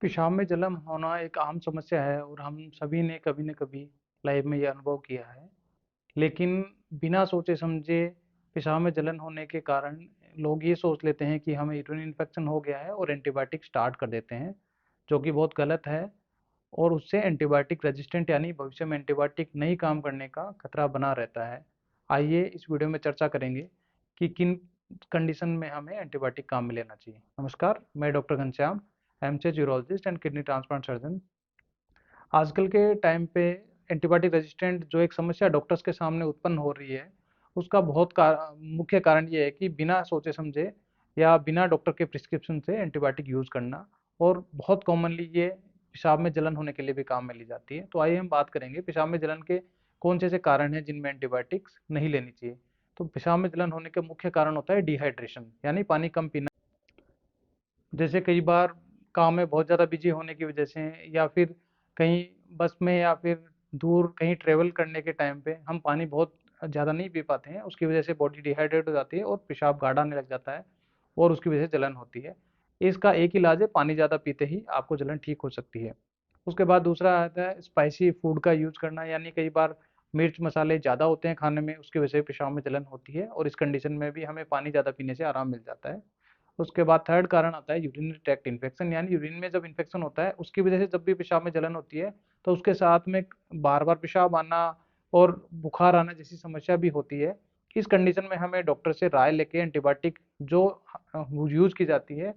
पेशाब में जलन होना एक आम समस्या है और हम सभी ने कभी न कभी लाइफ में ये अनुभव किया है। लेकिन बिना सोचे समझे पेशाब में जलन होने के कारण लोग ये सोच लेते हैं कि हमें यूरिन इन्फेक्शन हो गया है और एंटीबायोटिक स्टार्ट कर देते हैं, जो कि बहुत गलत है। और उससे एंटीबायोटिक रेजिस्टेंट यानी भविष्य में एंटीबायोटिक नहीं काम करने का खतरा बना रहता है। आइए इस वीडियो में चर्चा करेंगे कि किन कंडीशन में हमें एंटीबायोटिक काम में लेना चाहिए। नमस्कार, मैं doctor Ghanshyam, MCh urologist and kidney transplant surgeon. आजकल के टाइम पे एंटीबायोटिक रेजिस्टेंट जो एक समस्या डॉक्टर्स के सामने उत्पन्न हो रही है, उसका मुख्य कारण ये है कि बिना सोचे समझे या बिना डॉक्टर के प्रिस्क्रिप्शन से एंटीबायोटिक यूज़ करना। और बहुत कॉमनली ये पेशाब में जलन होने के लिए भी काम में ली जाती है। तो आइए हम बात करेंगे पेशाब में जलन के कौन से ऐसे कारण हैं जिनमें एंटीबायोटिक्स नहीं लेनी चाहिए। तो पेशाब में जलन होने के मुख्य कारण होता है डिहाइड्रेशन, यानी पानी कम पीना। जैसे कई बार काम में बहुत ज़्यादा बिजी होने की वजह से, या फिर कहीं बस में या फिर दूर कहीं ट्रेवल करने के टाइम पे हम पानी बहुत ज़्यादा नहीं पी पाते हैं, उसकी वजह से बॉडी डिहाइड्रेट हो जाती है और पेशाब गाढ़ा आने लग जाता है और उसकी वजह से जलन होती है। इसका एक इलाज है, पानी ज़्यादा पीते ही आपको जलन ठीक हो सकती है। उसके बाद दूसरा आता है स्पाइसी फूड का यूज़ करना, यानी कई बार मिर्च मसाले ज़्यादा होते हैं खाने में, उसकी वजह से पेशाब में जलन होती है और इस कंडीशन में भी हमें पानी ज़्यादा पीने से आराम मिल जाता है। उसके बाद थर्ड कारण आता है यूरिनरी ट्रैक्ट इन्फेक्शन, यानी यूरिन में जब इन्फेक्शन होता है उसकी वजह से जब भी पेशाब में जलन होती है तो उसके साथ में बार बार पेशाब आना और बुखार आना जैसी समस्या भी होती है। इस कंडीशन में हमें डॉक्टर से राय लेके एंटीबायोटिक जो यूज की जाती है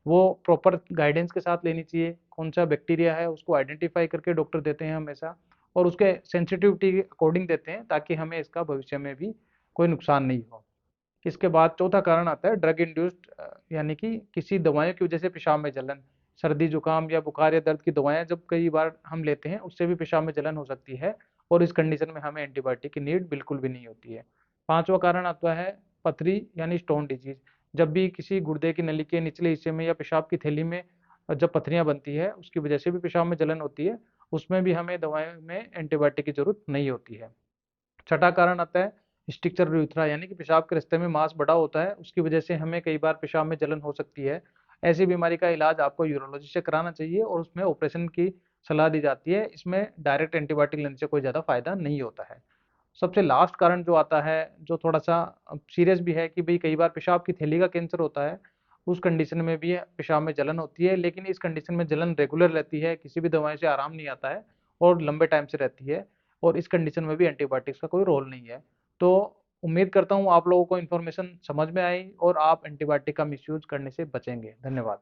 वो प्रॉपर गाइडेंस के साथ लेनी चाहिए। कौन सा बैक्टीरिया है उसको आइडेंटिफाई करके डॉक्टर देते हैं हमेशा, और उसके सेंसिटिविटी के अकॉर्डिंग देते हैं ताकि हमें इसका भविष्य में भी कोई नुकसान नहीं हो। इसके बाद चौथा कारण आता है ड्रग इंड्यूस्ड, यानी कि किसी दवाइयों की वजह से पेशाब में जलन। सर्दी जुकाम या बुखार या दर्द की दवाएं जब कई बार हम लेते हैं उससे भी पेशाब में जलन हो सकती है, और इस कंडीशन में हमें एंटीबायोटिक की नीड बिल्कुल भी नहीं होती है। पांचवा कारण आता है पथरी यानी स्टोन डिजीज। जब भी किसी गुर्दे की नली के निचले हिस्से में या पेशाब की थैली में जब पथरियां बनती है उसकी वजह से भी पेशाब में जलन होती है, उसमें भी हमें दवाई में एंटीबायोटिक की जरूरत नहीं होती है। छठा कारण आता है स्टिक्चर urethra, यानी कि पेशाब के रास्ते में मांस बड़ा होता है, उसकी वजह से हमें कई बार पेशाब में जलन हो सकती है। ऐसी बीमारी का इलाज आपको यूरोलॉजी से कराना चाहिए और उसमें ऑपरेशन की सलाह दी जाती है। इसमें डायरेक्ट एंटीबायोटिक लेने से कोई ज़्यादा फायदा नहीं होता है। सबसे लास्ट कारण जो आता है, जो थोड़ा सा सीरियस भी है, कि भाई कई बार पेशाब की थैली का कैंसर होता है। उस कंडीशन में भी पेशाब में जलन होती है, लेकिन इस कंडीशन में जलन रेगुलर रहती है, किसी भी दवाई से आराम नहीं आता है और लंबे टाइम से रहती है, और इस कंडीशन में भी एंटीबायोटिक्स का कोई रोल नहीं है। तो उम्मीद करता हूँ आप लोगों को इन्फॉर्मेशन समझ में आई और आप एंटीबायोटिक का मिसयूज करने से बचेंगे। धन्यवाद।